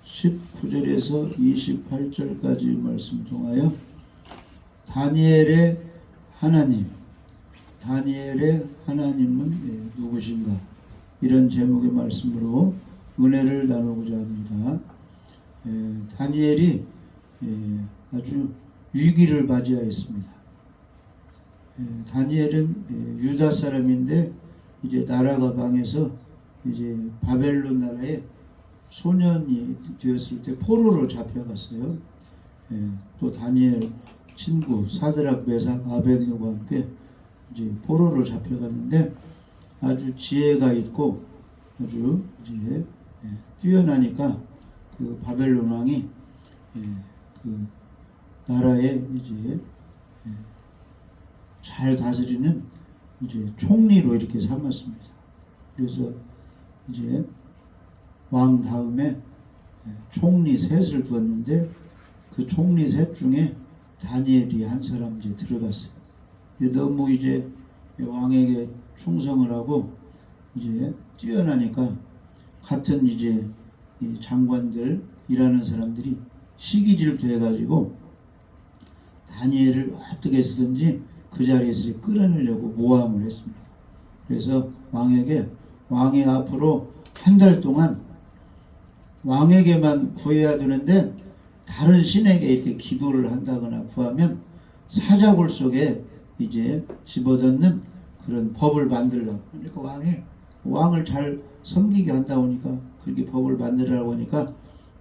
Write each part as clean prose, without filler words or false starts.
19절에서 28절까지 말씀 통하여 다니엘의 하나님은 누구신가, 이런 제목의 말씀으로 은혜를 나누고자 합니다. 다니엘이 아주 위기를 맞이하였습니다. 다니엘은 유다 사람인데 이제 나라가 망해서 이제 바벨론 나라에 소년이 되었을 때 포로로 잡혀갔어요. 또 다니엘 친구 사드락, 메삭, 아벳느고와 함께 이제 포로로 잡혀갔는데 아주 지혜가 있고 아주 이제 뛰어나니까 그 바벨론 왕이 그 나라에 이제 잘 다스리는 이제 총리로 이렇게 삼았습니다. 그래서 이제 왕 다음에 총리 셋을 두었는데 그 총리 셋 중에 다니엘이 한 사람 이제 들어갔어요. 너무 이제 왕에게 충성을 하고 이제 뛰어나니까 같은 이제 이 장관들 일하는 사람들이 시기질투 해가지고 다니엘을 어떻게 해서든지 그 자리에서 끌어내려고 모함을 했습니다. 그래서 왕이 앞으로 한 달 동안 왕에게만 구해야 되는데 다른 신에게 이렇게 기도를 한다거나 구하면 사자굴 속에 이제 집어넣는 그런 법을 만들라고. 그러니까 왕을 잘 섬기게 한다 보니까 그렇게 법을 만들라고 하니까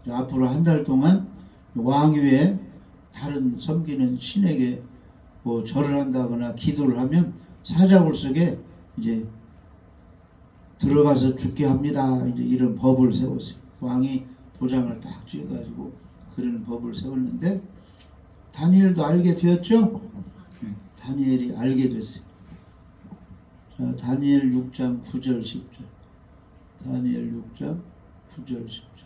앞으로 한 달 동안 왕 외에 다른 섬기는 신에게 뭐 절을 한다거나 기도를 하면 사자굴 속에 이제 들어가서 죽게 합니다. 이제 이런 법을 세웠어요. 왕이 도장을 딱 찍어가지고 그런 법을 세웠는데 다니엘도 알게 되었죠. 다니엘이 알게 됐어요. 자, 다니엘 6장 9절 10절. 다니엘 6장 9절 10절.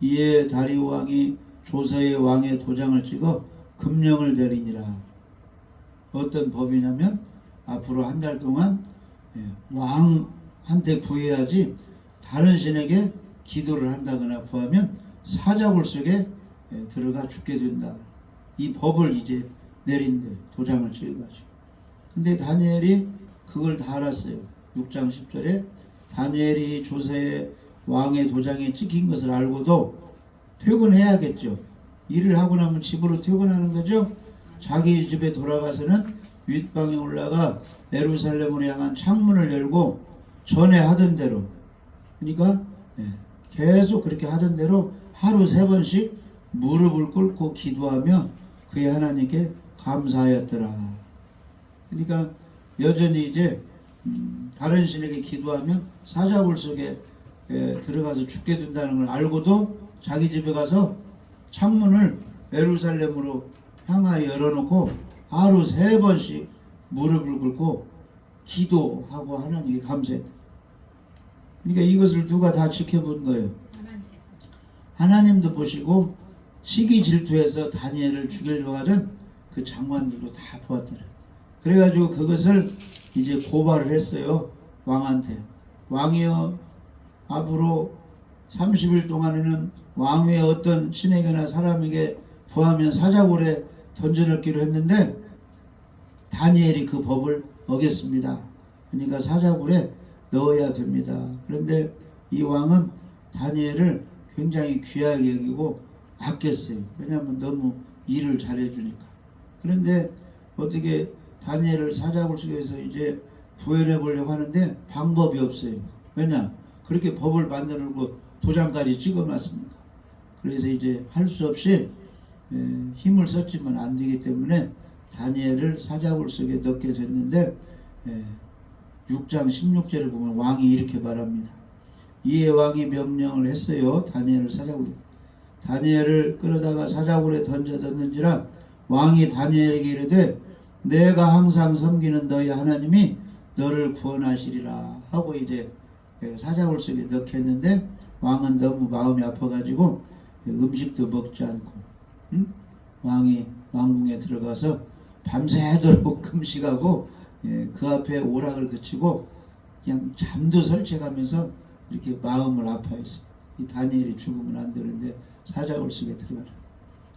이에 다리오 왕이 조서의 왕의 도장을 찍어 금령을 내리니라. 어떤 법이냐면 앞으로 한 달 동안 왕한테 구해야지 다른 신에게 기도를 한다거나 구하면 사자굴 속에 들어가 죽게 된다. 이 법을 이제 내린대. 도장을 찍어가지고. 근데 다니엘이 그걸 다 알았어요. 6장 10절에 다니엘이 조서의 왕의 도장에 찍힌 것을 알고도 퇴근해야겠죠. 일을 하고 나면 집으로 퇴근하는 거죠. 자기 집에 돌아가서는 윗방에 올라가 예루살렘으로 향한 창문을 열고 전에 하던 대로, 그러니까 계속 그렇게 하던 대로 하루 3번씩 무릎을 꿇고 기도하며 그의 하나님께 감사하였더라. 그러니까 여전히 이제 다른 신에게 기도하면 사자굴 속에 들어가서 죽게 된다는 걸 알고도 자기 집에 가서 창문을 예루살렘으로 향하여 열어놓고 하루 3번씩 무릎을 꿇고 기도하고 하나님께 감사했다. 그러니까 이것을 누가 다 지켜본 거예요. 하나님도 보시고 시기 질투해서 다니엘을 죽이려고 하던 그 장관들도 다 보았더라. 그래가지고 그것을 이제 고발을 했어요. 왕한테. 왕이여, 앞으로 30일 동안에는 왕의 어떤 신에게나 사람에게 구하면 사자굴에 던져넣기로 했는데 다니엘이 그 법을 어겼습니다. 그러니까 사자굴에 넣어야 됩니다. 그런데 이 왕은 다니엘을 굉장히 귀하게 여기고 아꼈어요. 왜냐하면 너무 일을 잘해주니까. 그런데 어떻게 다니엘을 사자굴 속에서 이제 구해내 보려고 하는데 방법이 없어요. 왜냐? 그렇게 법을 만들고 도장까지 찍어놨습니까? 그래서 이제 할 수 없이 힘을 썼지만 안 되기 때문에 다니엘을 사자굴 속에 넣게 됐는데 6장 16절에 보면 왕이 이렇게 말합니다. 이에 왕이 명령을 했어요. 다니엘을 사자굴에. 다니엘을 끌어다가 사자굴에 던져뒀는지라 왕이 다니엘에게 이르되 내가 항상 섬기는 너희 하나님이 너를 구원하시리라 하고 이제 사자굴 속에 넣겠는데 왕은 너무 마음이 아파가지고 음식도 먹지 않고 왕이 왕궁에 들어가서 밤새도록 금식하고 그 앞에 오락을 그치고 그냥 잠도 설쳐가면서 이렇게 마음을 아파했어요. 이 다니엘이 죽으면 안 되는데 사자굴 속에 들어가라.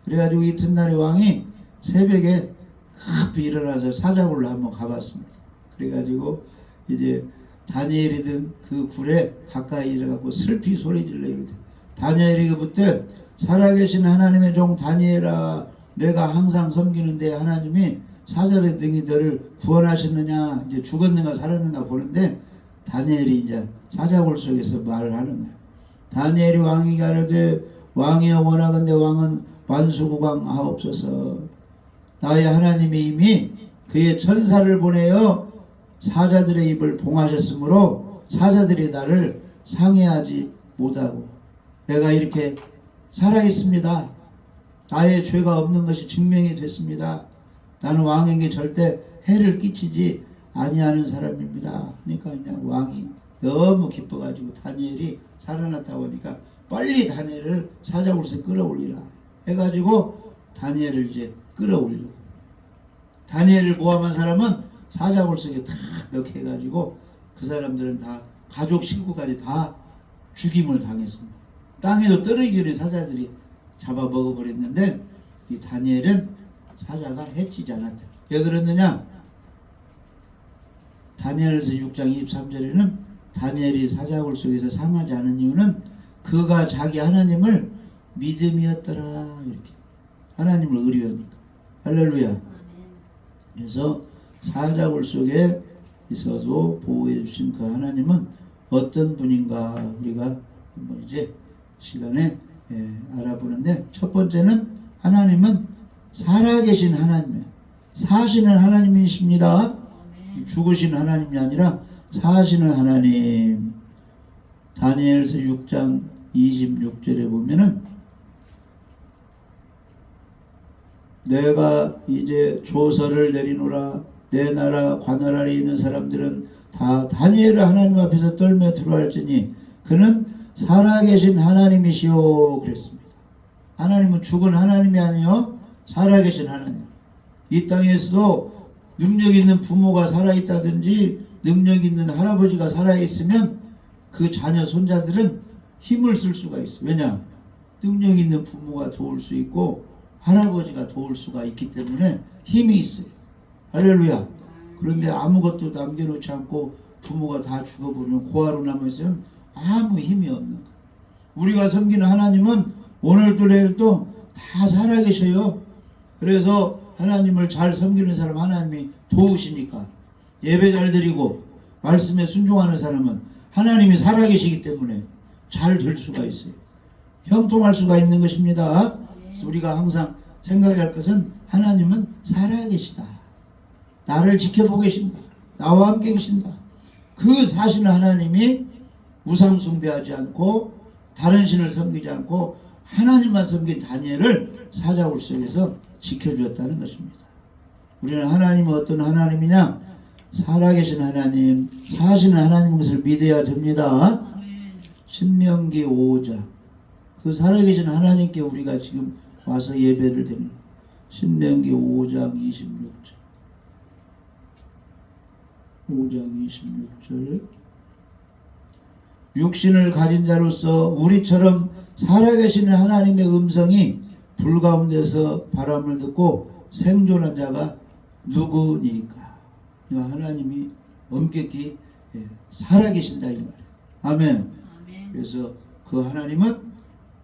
그래가지고 이튿날에 왕이 새벽에 급히 일어나서 사자굴로 한번 가봤습니다. 그래가지고 이제 다니엘이든 그 굴에 가까이 일어가고 슬피 소리질러 이러대. 다니엘이 그때 살아계신 하나님의 종 다니엘아, 내가 항상 섬기는데 하나님이 사자의 등이 너를 구원하셨느냐, 이제 죽었는가 살았는가 보는데 다니엘이 이제 사자굴 속에서 말을 하는 거예요. 다니엘이 왕에게 가로되 왕이여 원하건대 왕은 만수구강하옵소서. 나의 하나님이 이미 그의 천사를 보내어 사자들의 입을 봉하셨으므로 사자들이 나를 상해하지 못하고 내가 이렇게 살아있습니다. 나의 죄가 없는 것이 증명이 됐습니다. 나는 왕에게 절대 해를 끼치지 아니하는 사람입니다. 그러니까 그냥 왕이 너무 기뻐가지고 다니엘이 살아났다고 하니까 빨리 다니엘을 사자굴에서 끌어올리라 해가지고 다니엘을 이제 끌어올리고, 다니엘을 모함한 사람은 사자굴 속에 다 넣게 해가지고 그 사람들은 다 가족 식구까지 다 죽임을 당했습니다. 땅에도 떨어지는 사자들이 잡아 먹어버렸는데 이 다니엘은 사자가 해치지 않았다. 왜 그러느냐? 다니엘서 6장 23절에는 다니엘이 사자굴 속에서 상하지 않은 이유는 그가 자기 하나님을 믿음이었더라, 이렇게 하나님을 의뢰하니까. 할렐루야. 그래서 사자굴 속에 있어서 보호해 주신 그 하나님은 어떤 분인가 우리가 한번 이제 시간에 알아보는데, 첫 번째는 하나님은 살아계신 하나님이에요. 사시는 하나님이십니다. 죽으신 하나님이 아니라 사시는 하나님. 다니엘서 6장 26절에 보면은 내가 이제 조서를 내리노라. 내 나라 관할 아래 있는 사람들은 다 다니엘을 하나님 앞에서 떨며 들어갈지니 그는 살아계신 하나님이시오 그랬습니다. 하나님은 죽은 하나님이 아니요 살아계신 하나님. 이 땅에서도 능력 있는 부모가 살아있다든지 능력 있는 할아버지가 살아있으면 그 자녀 손자들은 힘을 쓸 수가 있어요. 왜냐? 능력 있는 부모가 도울 수 있고 할아버지가 도울 수가 있기 때문에 힘이 있어요. 할렐루야. 그런데 아무것도 남겨놓지 않고 부모가 다 죽어버리면 고아로 남아있으면 아무 힘이 없는 거예요. 우리가 섬기는 하나님은 오늘도 내일도 다 살아계셔요. 그래서 하나님을 잘 섬기는 사람 하나님이 도우시니까, 예배 잘 드리고 말씀에 순종하는 사람은 하나님이 살아계시기 때문에 잘 될 수가 있어요. 형통할 수가 있는 것입니다. 그래서 우리가 항상 생각할 것은 하나님은 살아계시다. 나를 지켜보고 계신다. 나와 함께 계신다. 그 사시는 하나님이 우상 숭배하지 않고 다른 신을 섬기지 않고 하나님만 섬긴 다니엘을 사자굴 속에서 지켜주었다는 것입니다. 우리는 하나님은 어떤 하나님이냐? 살아계신 하나님, 사시는 하나님인 것을 믿어야 됩니다. 신명기 5장, 그 살아계신 하나님께 우리가 지금 와서 예배를 드리는 신명기 5장 26절 5장 26절 육신을 가진 자로서 우리처럼 살아계시는 하나님의 음성이 불 가운데서 바람을 듣고 생존한 자가 누구니까? 하나님이 엄격히 살아계신다 이 말이에요. 아멘. 그래서 그 하나님은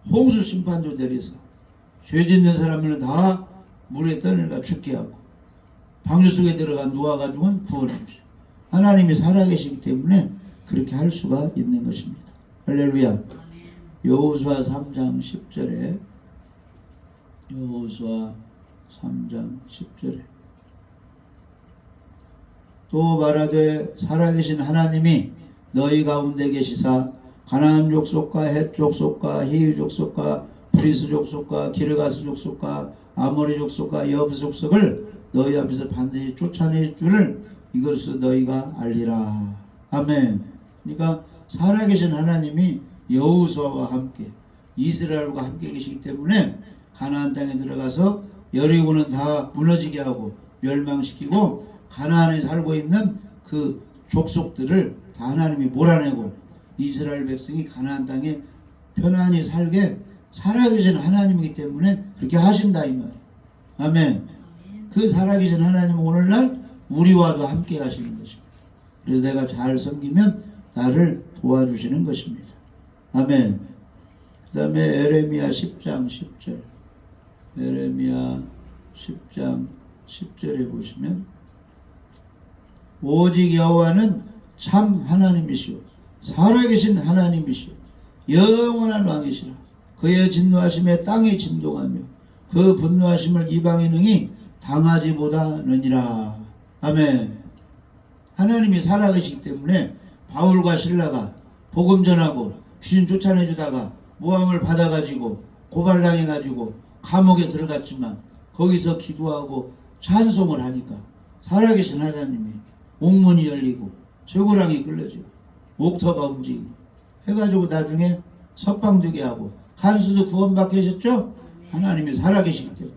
홍수 심판도 내려서 죄 짓는 사람은 다 물에 떠내가 죽게 하고 방주 속에 들어간 노아 가족은 구원해 주시고 하나님이 살아계시기 때문에 그렇게 할 수가 있는 것입니다. 할렐루야. 여호수아 3장 10절에 여호수아 3장 10절에 또 말하되 살아계신 하나님이 너희 가운데 계시사 가나안 족속과 헷 족속과 히위 족속과 브리스 족속과 기르가스 족속과 아모리 족속과 여부스 족속을 너희 앞에서 반드시 쫓아낼 줄을 이것으로 너희가 알리라. 아멘. 그러니까 살아계신 하나님이 여호수아와 함께 이스라엘과 함께 계시기 때문에 가나안 땅에 들어가서 여리고는 다 무너지게 하고 멸망시키고 가나안에 살고 있는 그 족속들을 다 하나님이 몰아내고 이스라엘 백성이 가나안 땅에 편안히 살게 살아계신 하나님이기 때문에 그렇게 하신다 이 말. 아멘. 그 살아계신 하나님은 오늘날 우리와도 함께 하시는 것입니다. 그래서 내가 잘 섬기면 나를 도와주시는 것입니다. 아멘. 그 다음에 에레미야 10장 10절. 에레미야 10장 10절에 보시면 오직 여호와는 참 하나님이시오 살아계신 하나님이시오 영원한 왕이시라. 그의 진노하심에 땅이 진동하며 그 분노하심을 이방의 능히 당하지 못하느니라. 아멘. 하나님이 살아계시기 때문에 바울과 실라가 복음 전하고 귀신 쫓아내주다가 모함을 받아가지고 고발당해가지고 감옥에 들어갔지만 거기서 기도하고 찬송을 하니까 살아계신 하나님이 옥문이 열리고 쇠고랑이 끌려지고 옥터가 움직이고 해가지고 나중에 석방되게 하고 간수도 구원받게 하셨죠. 하나님이 살아계시기 때문에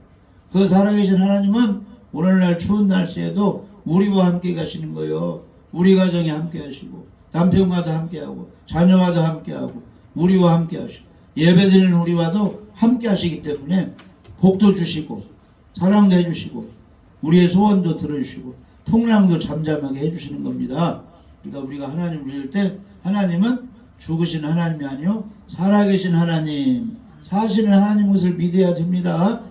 그 살아계신 하나님은 오늘날 추운 날씨에도 우리와 함께 가시는 거예요. 우리 가정에 함께 하시고 남편과도 함께 하고 자녀와도 함께 하고 우리와 함께 하시고 예배드리는 우리와도 함께 하시기 때문에 복도 주시고 사랑도 해주시고 우리의 소원도 들어주시고 풍랑도 잠잠하게 해주시는 겁니다. 그러니까 우리가 하나님을 믿을 때 하나님은 죽으신 하나님이 아니요 살아계신 하나님 사시는 하나님 것을 믿어야 됩니다.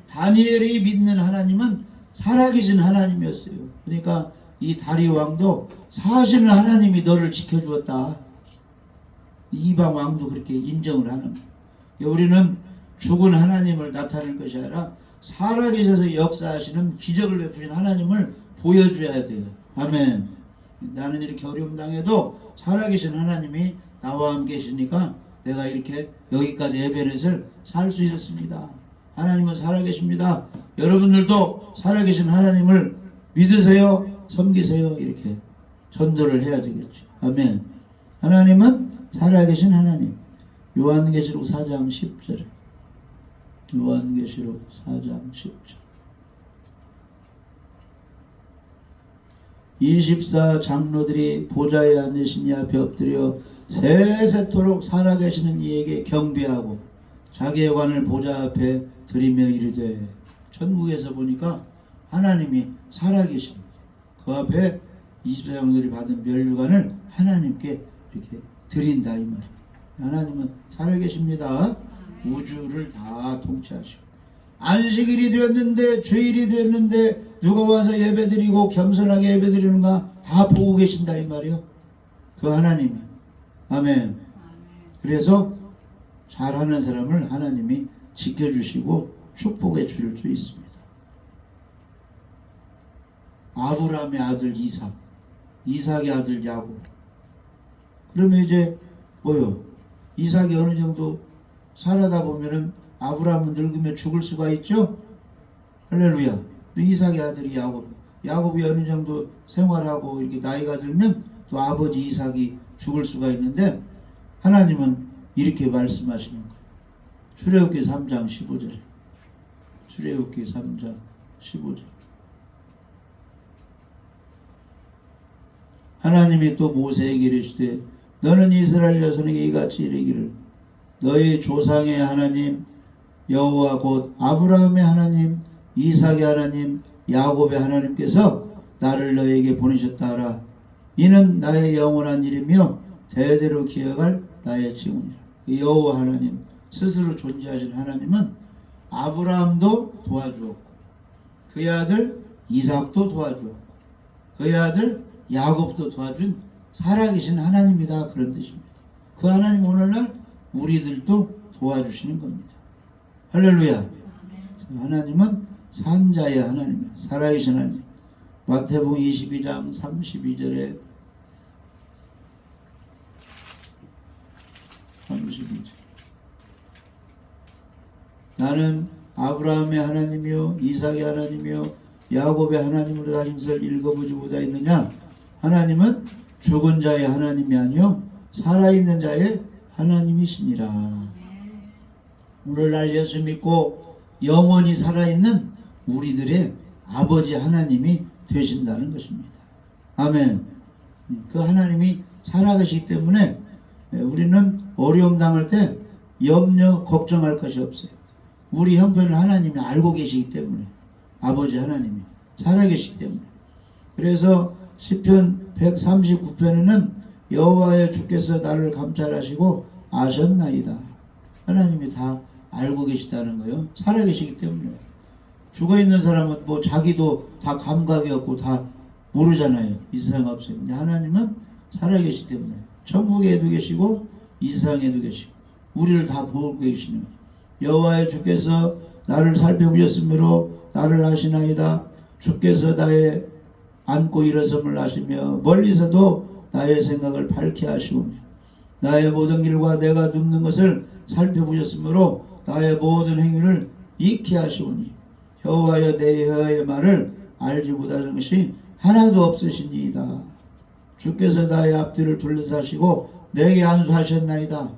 다니엘이 믿는 하나님은 살아계신 하나님이었어요. 그러니까 이 다리오 왕도 사시는 하나님이 너를 지켜주었다. 이방 왕도 그렇게 인정을 하는 거예요. 우리는 죽은 하나님을 나타낼 것이 아니라 살아계셔서 역사하시는 기적을 베푸신 하나님을 보여줘야 돼요. 아멘. 나는 이렇게 어려움 당해도 살아계신 하나님이 나와 함께 계시니까 내가 이렇게 여기까지 예배를 살 수 있었습니다. 하나님은 살아계십니다. 여러분들도 살아계신 하나님을 믿으세요. 섬기세요. 이렇게 전도를 해야 되겠죠. 아멘. 하나님은 살아계신 하나님. 요한계시록 4장 10절. 요한계시록 4장 10절. 24 장로들이 보좌에 앉으신 이 앞에 엎드려 세세토록 살아계시는 이에게 경배하고 자기의 관을 보좌 앞에 드리며 이르되. 천국에서 보니까 하나님이 살아계신 그 앞에 24장로들이 받은 면류관을 하나님께 이렇게 드린다 이 말이에요. 하나님은 살아계십니다. 우주를 다 통치하시고 안식일이 되었는데 주일이 되었는데 누가 와서 예배드리고 겸손하게 예배드리는가 다 보고 계신다 이 말이에요. 그 하나님이. 아멘. 그래서 잘하는 사람을 하나님이 지켜주시고 축복해 줄 수 있습니다. 아브라함의 아들 이삭, 이삭의 아들 야곱. 그러면 이제 뭐요? 이삭이 어느 정도 살아다 보면은 아브라함은 늙으면 죽을 수가 있죠? 할렐루야. 이삭의 아들이 야곱. 야곱이 어느 정도 생활하고 이렇게 나이가 들면 또 아버지 이삭이 죽을 수가 있는데 하나님은 이렇게 말씀하시는 거예요. 출애굽기 3장 15절에. 출애굽기 3장 15절. 하나님이 또 모세에게 이르시되 너는 이스라엘 자손에게 이같이 이르기를 너희 조상의 하나님 여호와 곧 아브라함의 하나님 이삭의 하나님 야곱의 하나님께서 나를 너희에게 보내셨다 하라. 이는 나의 영원한 일이며 대대로 기억할 나의 증언이라. 여호와 하나님 스스로 존재하신 하나님은 아브라함도 도와주었고 그의 아들 이삭도 도와주었고 그의 아들 야곱도 도와준 살아계신 하나님이다 그런 뜻입니다. 그 하나님 오늘날 우리들도 도와주시는 겁니다. 할렐루야. 하나님은 산자의 하나님이에요. 살아계신 하나님. 마태복음 22장 32절에 32절. 나는 아브라함의 하나님이요 이삭의 하나님이요 야곱의 하나님으로 하신 것을 읽어보지 못하였느냐. 하나님은 죽은 자의 하나님이 아니요 살아있는 자의 하나님이시니라. 오늘날 예수 믿고 영원히 살아있는 우리들의 아버지 하나님이 되신다는 것입니다. 아멘. 그 하나님이 살아계시기 때문에 우리는 어려움 당할 때 염려 걱정할 것이 없어요. 우리 형편을 하나님이 알고 계시기 때문에, 아버지 하나님이 살아계시기 때문에. 그래서 시편 139편에는 여호와여 주께서 나를 감찰하시고 아셨나이다. 하나님이 다 알고 계시다는 거예요. 살아계시기 때문에. 죽어있는 사람은 뭐 자기도 다 감각이 없고 다 모르잖아요. 이 세상 없어요. 근데 하나님은 살아계시기 때문에 천국에도 계시고 이 세상에도 계시고 우리를 다 보고 계시는 여호와의 주께서 나를 살펴보셨으므로 나를 아시나이다. 주께서 나의 앉고 일어섬을 아시며 멀리서도 나의 생각을 밝게 하시오며 나의 모든 길과 내가 눕는 것을 살펴보셨으므로 나의 모든 행위를 익히 하시오니 여호와여 내 혀의 말을 알지 못하는 것이 하나도 없으시니이다. 주께서 나의 앞뒤를 둘러싸시고 내게 안수하셨나이다.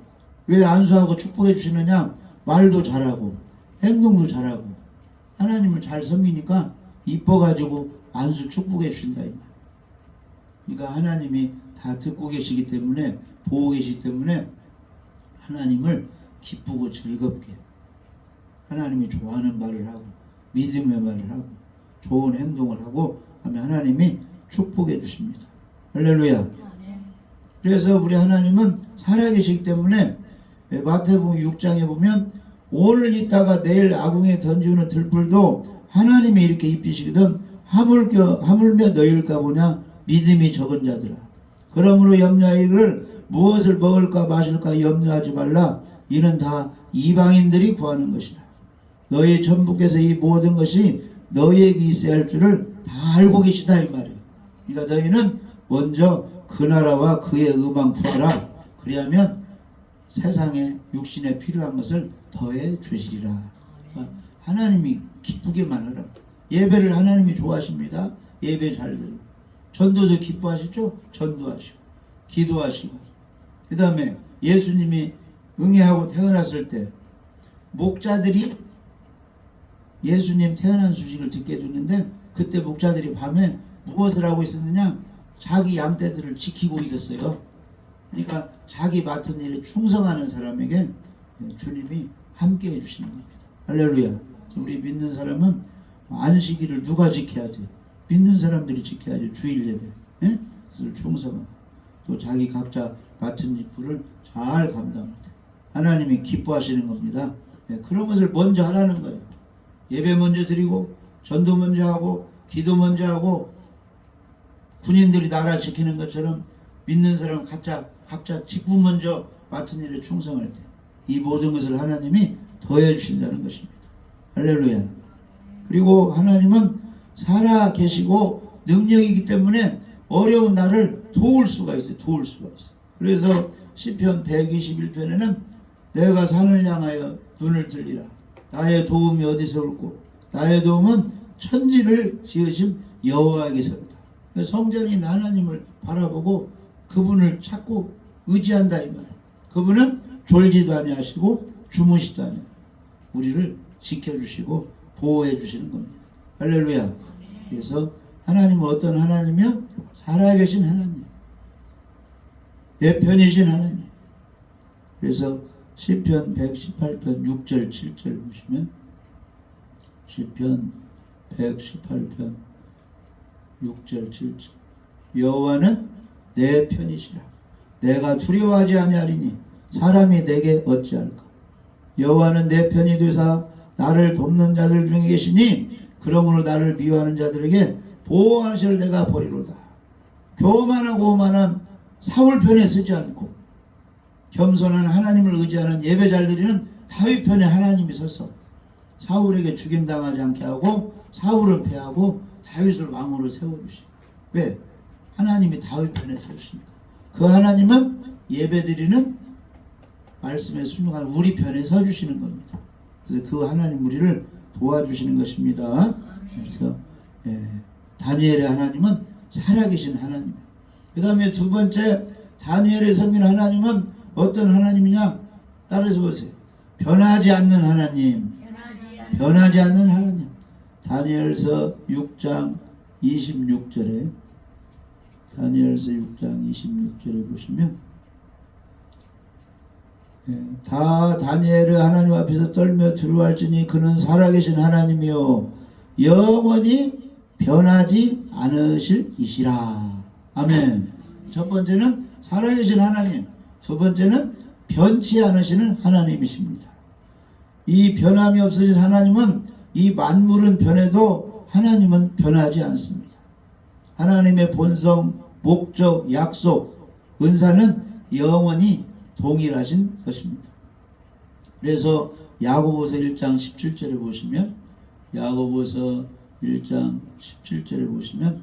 왜 안수하고 축복해 주시느냐? 말도 잘하고 행동도 잘하고 하나님을 잘 섬기니까 이뻐가지고 안수 축복해 주신다. 그러니까 하나님이 다 듣고 계시기 때문에 보고 계시기 때문에 하나님을 기쁘고 즐겁게 하나님이 좋아하는 말을 하고 믿음의 말을 하고 좋은 행동을 하고 하면 하나님이 축복해 주십니다. 할렐루야. 그래서 우리 하나님은 살아계시기 때문에 마태복음 6장에 보면 오늘 있다가 내일 아궁에 던지는 들불도 하나님이 이렇게 입히시거든 하물며 너희일까 보냐 믿음이 적은 자들아. 그러므로 염려하기를 무엇을 먹을까 마실까 염려하지 말라. 이는 다 이방인들이 구하는 것이라. 너희 천부께서 이 모든 것이 너희에게 있어야 할 줄을 다 알고 계시다 이 말이에요. 그러니까 너희는 먼저 그 나라와 그의 의만 구하라. 그리하면 세상에 육신에 필요한 것을 더해 주시리라. 그러니까 하나님이 기쁘게만 하라. 예배를 하나님이 좋아하십니다. 예배 잘 드리고 전도도 기뻐하시죠. 전도하시고 기도하시고 그 다음에 예수님이 응애하고 태어났을 때 목자들이 예수님 태어난 소식을 듣게 됐는데 그때 목자들이 밤에 무엇을 하고 있었느냐? 자기 양떼들을 지키고 있었어요. 그러니까 자기 맡은 일에 충성하는 사람에게 주님이 함께 해주시는 겁니다. 할렐루야. 우리 믿는 사람은 안식일을 누가 지켜야 돼? 믿는 사람들이 지켜야죠. 주일 예배. 예? 그것을 충성하고 또 자기 각자 맡은 직분을 잘 감당할 때 하나님이 기뻐하시는 겁니다. 예, 그런 것을 먼저 하라는 거예요. 예배 먼저 드리고 전도 먼저 하고 기도 먼저 하고 군인들이 나라 지키는 것처럼 믿는 사람 각자 직분 먼저 맡은 일에 충성할 때 이 모든 것을 하나님이 더해 주신다는 것입니다. 할렐루야. 그리고 하나님은 살아 계시고 능력이기 때문에 어려운 나를 도울 수가 있어요. 도울 수가 있어요. 그래서 시편 121편에는 내가 산을 향하여 눈을 들리라. 나의 도움이 어디서 올고 나의 도움은 천지를 지으신 여호와에게서다. 성전인 하나님을 바라보고 그분을 찾고 의지한다 이 말이에요. 그분은 졸지도 아니하시고 주무시도 아니하고 우리를 지켜주시고 보호해 주시는 겁니다. 할렐루야. 그래서 하나님은 어떤 하나님이요? 살아계신 하나님, 내 편이신 하나님. 그래서 시편 118편 6절 7절 보시면 시편 118편 6절 7절 여호와는 내 편이시라. 내가 두려워하지 아니하리니 사람이 내게 어찌할까. 여호와는 내 편이 되사 나를 돕는 자들 중에 계시니 그러므로 나를 미워하는 자들에게 보호하실 내가 버리로다. 교만하고 오만한 사울 편에 서지 않고 겸손한 하나님을 의지하는 예배 잘 드리는 다윗 편에 하나님이 서서 사울에게 죽임당하지 않게 하고 사울은 패하고 다윗을 왕으로 세워주시고 왜? 하나님이 다윗 편에 서주시니까. 그 하나님은 예배 드리는 말씀에 순종한 우리 편에 서주시는 겁니다. 그래서 그 하나님 우리를 도와주시는 것입니다. 그래서 다니엘의 하나님은 살아계신 하나님. 그 다음에 두 번째 다니엘의 섬기는 하나님은 어떤 하나님이냐? 따라서 보세요. 변하지 않는 하나님. 변하지 않는 하나님. 다니엘서 6장 26절에 다니엘서 6장 26절에 보시면 다 다니엘을 하나님 앞에서 떨며 두려워할지니 그는 살아계신 하나님이요 영원히 변하지 않으실 이시라. 아멘. 첫 번째는 살아계신 하나님, 두 번째는 변치 않으시는 하나님이십니다. 이 변함이 없으신 하나님은 이 만물은 변해도 하나님은 변하지 않습니다. 하나님의 본성, 목적, 약속, 은사는 영원히 동일하신 것입니다. 그래서 야고보서 1장 17절에 보시면 야고보서 1장 17절에 보시면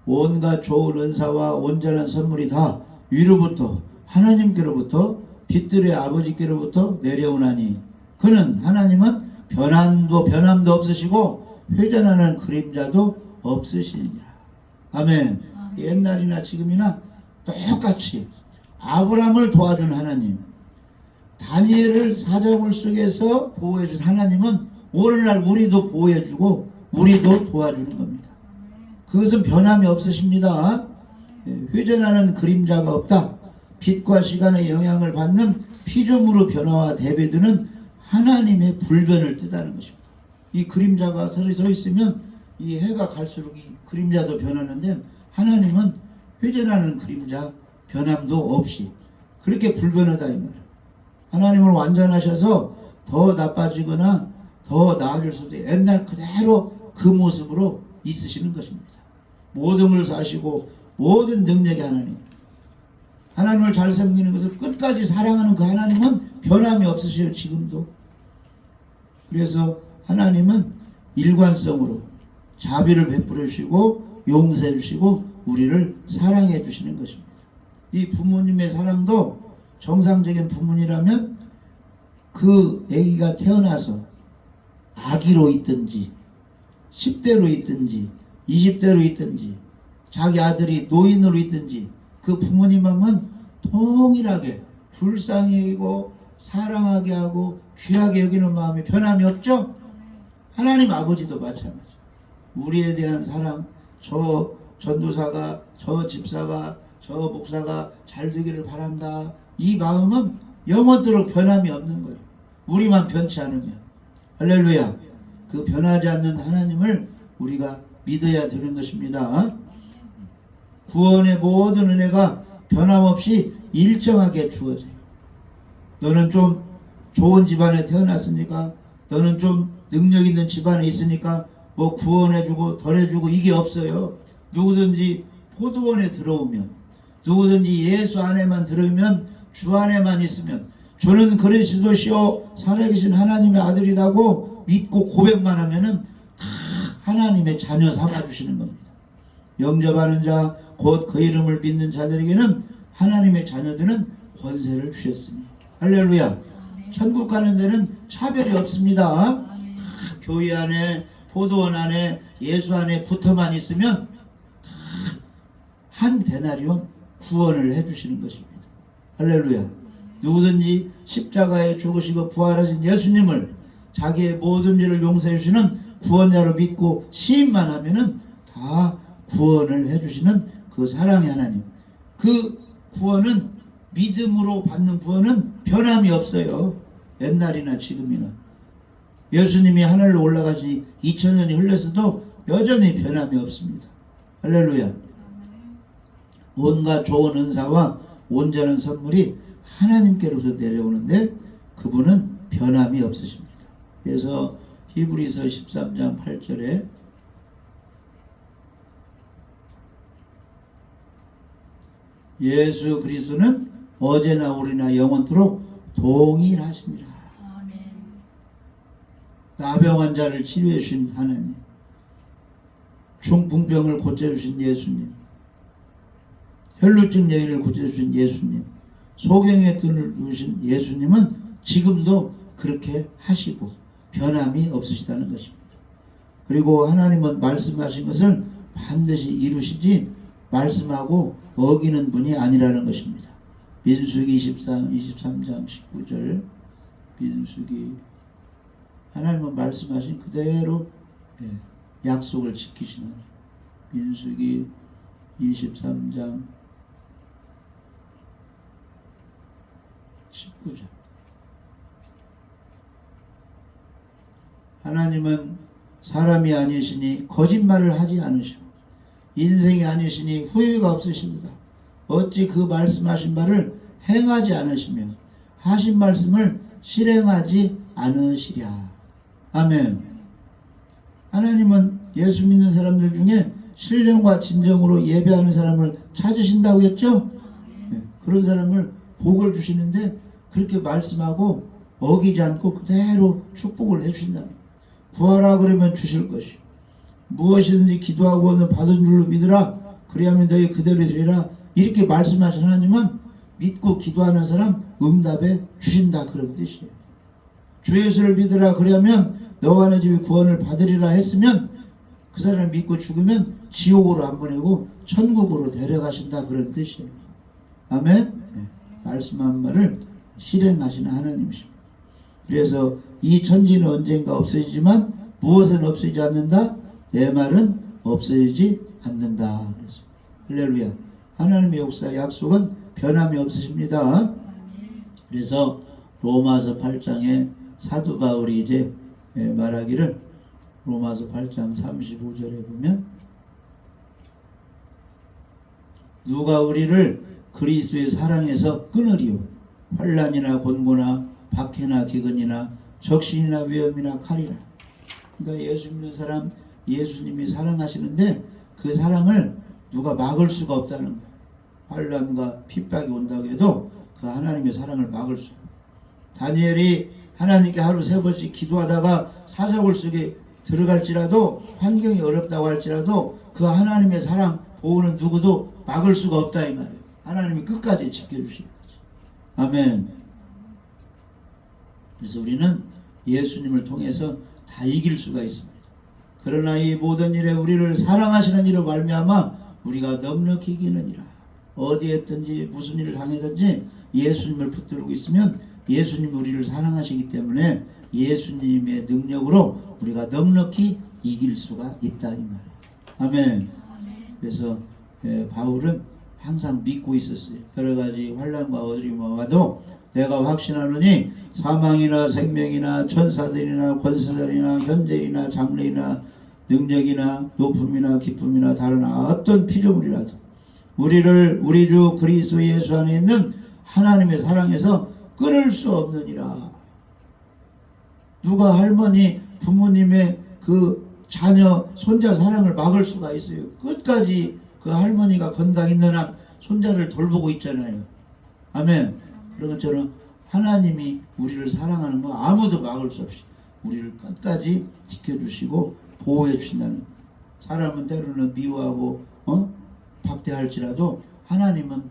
온갖 좋은 은사와 온전한 선물이 다 위로부터 하나님께로부터 빛들의 아버지께로부터 내려오나니 그는 하나님은 변함도 없으시고 회전하는 그림자도 없으시니라. 아멘. 옛날이나 지금이나 똑같이 아브라함을 도와준 하나님, 다니엘을 사자굴 속에서 보호해준 하나님은 오늘날 우리도 보호해주고 우리도 도와주는 겁니다. 그것은 변함이 없으십니다. 회전하는 그림자가 없다. 빛과 시간의 영향을 받는 피조물의 변화와 대비되는 하나님의 불변을 뜻하는 것입니다. 이 그림자가 서 있으면 이 해가 갈수록 이 그림자도 변하는데 하나님은 회전하는 그림자 변함도 없이 그렇게 불변하다 이 말이에요. 하나님은 완전하셔서 더 나빠지거나 더 나아질 수도 옛날 그대로 그 모습으로 있으시는 것입니다. 모든 걸 사시고 모든 능력의 하나님, 하나님을 잘 섬기는 것을 끝까지 사랑하는 그 하나님은 변함이 없으셔요. 지금도. 그래서 하나님은 일관성으로 자비를 베풀어 주시고 용서해 주시고 우리를 사랑해 주시는 것입니다. 이 부모님의 사랑도 정상적인 부모님이라면 그 아기가 태어나서 아기로 있든지 10대로 있든지 20대로 있든지 자기 아들이 노인으로 있든지 그 부모님 마음은 동일하게 불쌍히 여기고 사랑하게 하고 귀하게 여기는 마음이 변함이 없죠. 하나님 아버지도 마찬가지. 우리에 대한 사랑, 저 전도사가, 저 집사가, 저 목사가 잘 되기를 바란다. 이 마음은 영원토록 변함이 없는 거예요. 우리만 변치 않으면. 할렐루야. 그 변하지 않는 하나님을 우리가 믿어야 되는 것입니다. 구원의 모든 은혜가 변함없이 일정하게 주어져요. 너는 좀 좋은 집안에 태어났으니까, 너는 좀 능력 있는 집안에 있으니까 뭐 구원해주고 덜해주고 이게 없어요. 누구든지 포도원에 들어오면, 누구든지 예수 안에만 들어오면, 주 안에만 있으면 주는 그리스도시요 살아계신 하나님의 아들이라고 믿고 고백만 하면은 다 하나님의 자녀 삼아주시는 겁니다. 영접하는 자 곧 그 이름을 믿는 자들에게는 하나님의 자녀들은 권세를 주셨으니 할렐루야. 천국 가는 데는 차별이 없습니다. 다 교회 안에 포도원 안에 예수 안에 붙어만 있으면 다 한 데나리온 구원을 해주시는 것입니다. 할렐루야. 누구든지 십자가에 죽으시고 부활하신 예수님을 자기의 모든 죄를 용서해 주시는 구원자로 믿고 시인만 하면은 다 구원을 해주시는 그 사랑의 하나님. 그 구원은 믿음으로 받는 구원은 변함이 없어요. 옛날이나 지금이나. 예수님이 하늘로 올라가시 2000년이 흘렀어도 여전히 변함이 없습니다. 할렐루야. 온갖 좋은 은사와 온전한 선물이 하나님께로부터 내려오는데 그분은 변함이 없으십니다. 그래서 히브리서 13장 8절에 예수 그리스도는 어제나 오늘이나 영원토록 동일하시니라. 나병 환자를 치료해 주신 하나님, 중풍병을 고쳐주신 예수님, 혈루증 여인을 고쳐주신 예수님, 소경의 끈을 누신 예수님은 지금도 그렇게 하시고 변함이 없으시다는 것입니다. 그리고 하나님은 말씀하신 것을 반드시 이루시지 말씀하고 어기는 분이 아니라는 것입니다. 민수기 23장 19절 민수기 하나님은 말씀하신 그대로 약속을 지키시는 민수기 23장 19절 하나님은 사람이 아니시니 거짓말을 하지 않으시고 인생이 아니시니 후회가 없으십니다. 어찌 그 말씀하신 바를 행하지 않으시며 하신 말씀을 실행하지 않으시랴. 아멘. 하나님은 예수 믿는 사람들 중에 신령과 진정으로 예배하는 사람을 찾으신다고 했죠? 네, 그런 사람을 복을 주시는데 그렇게 말씀하고 어기지 않고 그대로 축복을 해주신다면, 구하라 그러면 주실 것이, 무엇이든지 기도하고 받은 줄로 믿으라 그리하면 너희 그대로 되리라, 이렇게 말씀하신 하나님은 믿고 기도하는 사람 응답해 주신다, 그런 뜻이에요. 주 예수를 믿으라 그리하면 너와 내 집이 구원을 받으리라 했으면 그 사람 믿고 죽으면 지옥으로 안 보내고 천국으로 데려가신다, 그런 뜻이에요. 아멘. 네. 말씀한 말을 실행하시는 하나님이십니다. 그래서 이 천지는 언젠가 없어지지만 무엇은 없어지지 않는다? 내 말은 없어지지 않는다. 그래서 할렐루야. 하나님의 역사 약속은 변함이 없으십니다. 그래서 로마서 8장에 사도 바울이 이제 말하기를, 로마서 8장 35절에 보면 누가 우리를 그리스도의 사랑에서 끊으리요? 환난이나 곤고나 박해나 기근이나 적신이나 위험이나 칼이라. 그러니까 예수 믿는 사람 예수님이 사랑하시는데 그 사랑을 누가 막을 수가 없다는 거예요. 환난과 핍박이 온다고 해도 그 하나님의 사랑을 막을 수 없어요. 다니엘이 하나님께 하루 3번씩 기도하다가 사자굴 속에 들어갈지라도, 환경이 어렵다고 할지라도 그 하나님의 사랑 보호는 누구도 막을 수가 없다, 이 말이에요. 하나님이 끝까지 지켜주시는 거죠. 아멘. 그래서 우리는 예수님을 통해서 다 이길 수가 있습니다. 그러나 이 모든 일에 우리를 사랑하시는 이로 말미암아 우리가 넉넉히 이기느니라. 어디에 있든지 무슨 일을 당하든지 예수님을 붙들고 있으면 예수님 우리를 사랑하시기 때문에 예수님의 능력으로 우리가 넉넉히 이길 수가 있다, 이 말이에요. 아멘. 그래서 바울은 항상 믿고 있었어요. 여러 가지 환난과 어려움이 와도 내가 확신하노니 사망이나 생명이나 천사들이나 권세자들이나 현재이나 장래이나 능력이나 높음이나 기쁨이나 다른 어떤 피조물이라도 우리를 우리 주 그리스도 예수 안에 있는 하나님의 사랑에서 끊을 수 없느니라. 누가 할머니 부모님의 그 자녀 손자 사랑을 막을 수가 있어요? 끝까지 그 할머니가 건강 있는 한 손자를 돌보고 있잖아요. 아멘. 그런 것처럼 하나님이 우리를 사랑하는 거 아무도 막을 수 없이 우리를 끝까지 지켜주시고 보호해 주신다는 거예요. 사람은 때로는 미워하고 박대할지라도 하나님은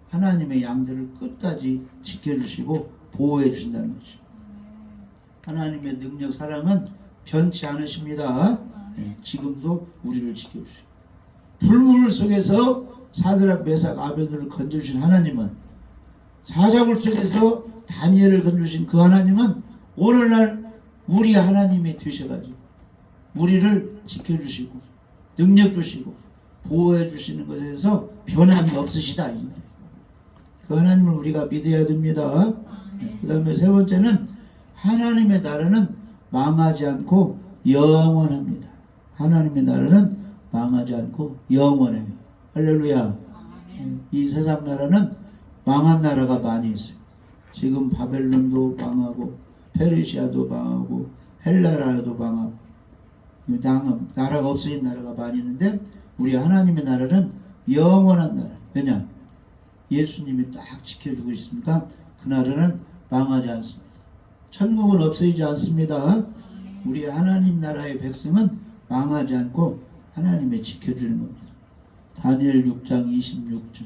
하나님의 양들을 끝까지 지켜주시고 보호해 주신다는 거죠. 하나님의 능력 사랑은 변치 않으십니다. 네, 지금도 우리를 지켜주시고 불물 속에서 사드락 메삭 아벤노를 건져주신 하나님은, 사자굴 속에서 다니엘을 건져주신 그 하나님은 오늘날 우리 하나님이 되셔가지고 우리를 지켜주시고 능력 주시고 보호해 주시는 것에서 변함이 없으시다, 그 하나님을 우리가 믿어야 됩니다. 그 다음에 세 번째는 하나님의 나라는 망하지 않고 영원합니다. 하나님의 나라는 망하지 않고 영원해요. 할렐루야. 이 세상 나라는 망한 나라가 많이 있어요. 지금 바벨론도 망하고 페르시아도 망하고 헬라라도 망하고 나라가 없어진 나라가 많이 있는데 우리 하나님의 나라는 영원한 나라. 왜냐? 예수님이 딱 지켜주고 있으니까 그 나라는 망하지 않습니다. 천국은 없어지지 않습니다. 우리 하나님 나라의 백성은 망하지 않고 하나님이 지켜주는 겁니다. 다니엘 6장 26절.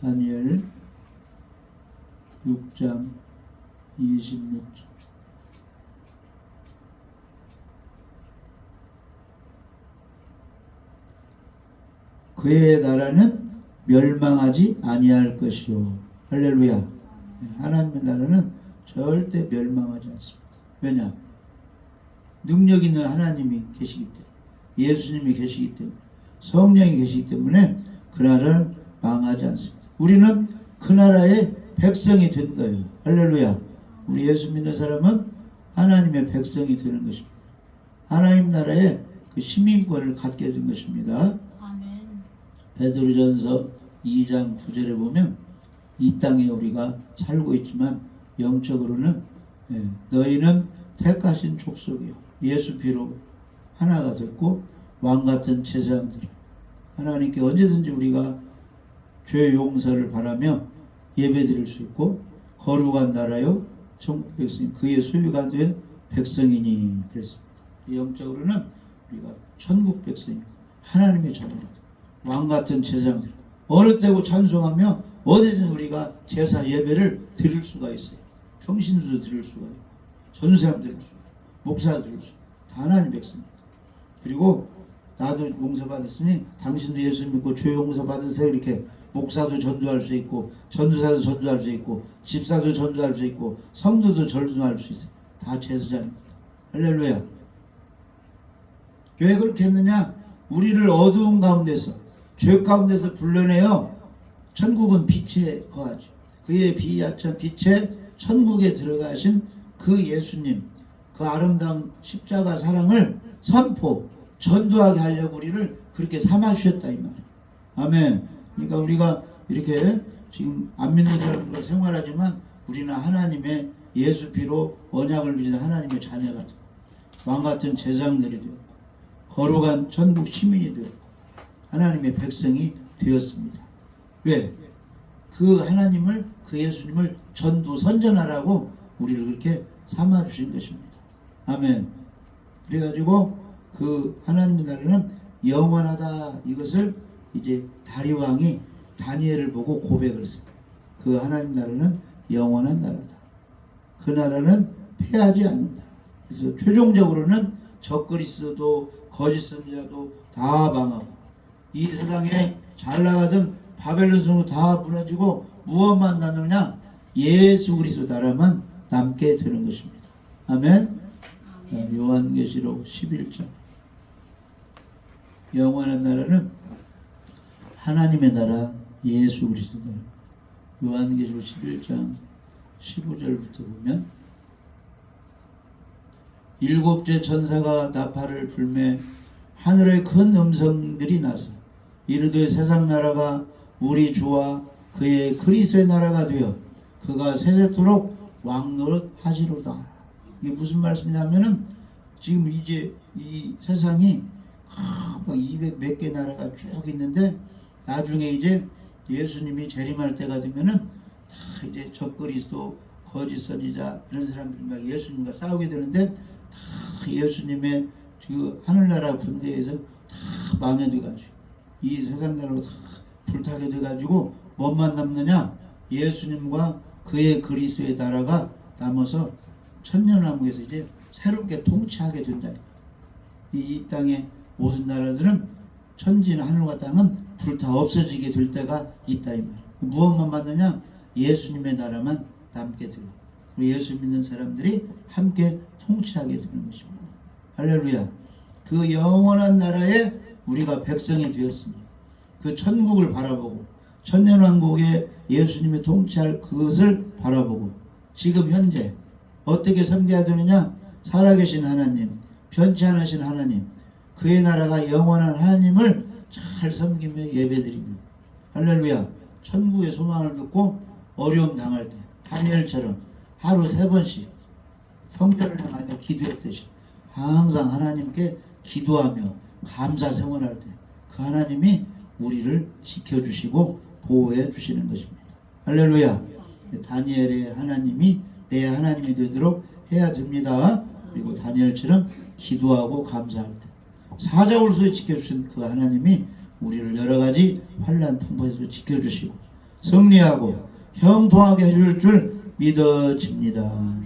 다니엘 6장 26절. 그의 나라는 멸망하지 아니할 것이요. 할렐루야. 하나님의 나라는 절대 멸망하지 않습니다. 왜냐? 능력 있는 하나님이 계시기 때문에, 예수님이 계시기 때문에, 성령이 계시기 때문에 그 나라는 망하지 않습니다. 우리는 그 나라의 백성이 된 거예요. 할렐루야. 우리 예수 믿는 사람은 하나님의 백성이 되는 것입니다. 하나님 나라의 그 시민권을 갖게 된 것입니다. 아멘. 베드로전서 2장 9절에 보면 이 땅에 우리가 살고 있지만 영적으로는 너희는 택하신 족속이요 예수 피로 하나가 됐고 왕같은 제사장들이 하나님께 언제든지 우리가 죄 용서를 바라며 예배드릴 수 있고 거룩한 나라요 천국 백성이 그의 소유가 된 백성이니 그랬습니다. 영적으로는 우리가 천국 백성이 하나님의 자녀다. 왕같은 제사장들 어느 때고 찬송하며 어디든 우리가 제사 예배를 드릴 수가 있어요. 평신도 드릴 수가 있고 전사람 드릴 수 있고 목사 드릴 수 있고 다 하나님 백성입니다. 그리고 나도 용서받았으니 당신도 예수 믿고 죄 용서받으세요. 이렇게 목사도 전도할 수 있고 전도사도 전도할 수 있고 집사도 전도할 수 있고 성도도 전도할 수 있어요. 다 제사장입니다. 할렐루야. 왜 그렇게 했느냐? 우리를 어두운 가운데서 죄 가운데서 불러내어 천국은 빛에 거하죠. 그의 비약한 빛에 천국에 들어가신 그 예수님 그 아름다운 십자가 사랑을 선포 전도하게 하려고 우리를 그렇게 삼아주셨다 이 말이에요. 아멘. 그러니까 우리가 이렇게 지금 안 믿는 사람들과 생활하지만 우리는 하나님의 예수 피로 언약을 맺은 하나님의 자녀가 되고 왕같은 제사장들이 되었고 거룩한 천국 시민이 되었고 하나님의 백성이 되었습니다. 왜? 그 하나님을 그 예수님을 전도 선전하라고 우리를 그렇게 삼아주신 것입니다. 아멘. 그래가지고 그 하나님의 나라는 영원하다 이것을 이제 다리왕이 다니엘을 보고 고백을 했습니다. 그 하나님 나라는 영원한 나라다. 그 나라는 패하지 않는다. 그래서 최종적으로는 적그리스도도 거짓 선지자도 다 망하고 이 세상에 잘 나가던 바벨론 성도 다 무너지고 무엇만 남느냐? 예수 그리스도 나라만 남게 되는 것입니다. 아멘. 요한계시록 11장 영원한 나라는 하나님의 나라 예수 그리스도 나라. 요한계시록 11장 15절부터 보면 일곱째 천사가 나팔을 불매 하늘의 큰 음성들이 나서 이르되 세상 나라가 우리 주와 그의 그리스도의 나라가 되어 그가 세세토록 왕노릇 하시로다. 이게 무슨 말씀이냐면은 지금 이제 이 세상이 막 200 몇 개 나라가 쭉 있는데 나중에 이제 예수님이 재림할 때가 되면은 다 이제 적그리스도 거짓 선지자 이런 사람들과 예수님과 싸우게 되는데 다 예수님의 그 하늘나라 군대에서 다 망해돼가지고 이 세상 나라로 다 불타게 돼가지고 뭐만 남느냐? 예수님과 그의 그리스도의 나라가 남아서 천년왕국에서 이제 새롭게 통치하게 된다. 이 땅의 모든 나라들은 천지나 하늘과 땅은 불타 없어지게 될 때가 있다 이 말이에요. 무엇만 받느냐? 예수님의 나라만 남게 돼요. 예수 믿는 사람들이 함께 통치하게 되는 것입니다. 할렐루야. 그 영원한 나라에 우리가 백성이 되었습니다. 그 천국을 바라보고 천년왕국에 예수님이 통치할 그것을 바라보고 지금 현재 어떻게 섬겨야 되느냐? 살아계신 하나님, 변치 않으신 하나님, 그의 나라가 영원한 하나님을 잘 섬기며 예배드립니다. 할렐루야. 천국의 소망을 듣고 어려움 당할 때 다니엘처럼 하루 3번씩 성전을 향하여 기도했듯이 항상 하나님께 기도하며 감사 생활할 때 그 하나님이 우리를 지켜주시고 보호해 주시는 것입니다. 할렐루야. 다니엘의 하나님이 내 하나님이 되도록 해야 됩니다. 그리고 다니엘처럼 기도하고 감사할 때 사자굴소에 지켜주신 그 하나님이 우리를 여러가지 환난 풍파에서 지켜주시고 승리하고 형통하게 해줄 줄 믿어집니다.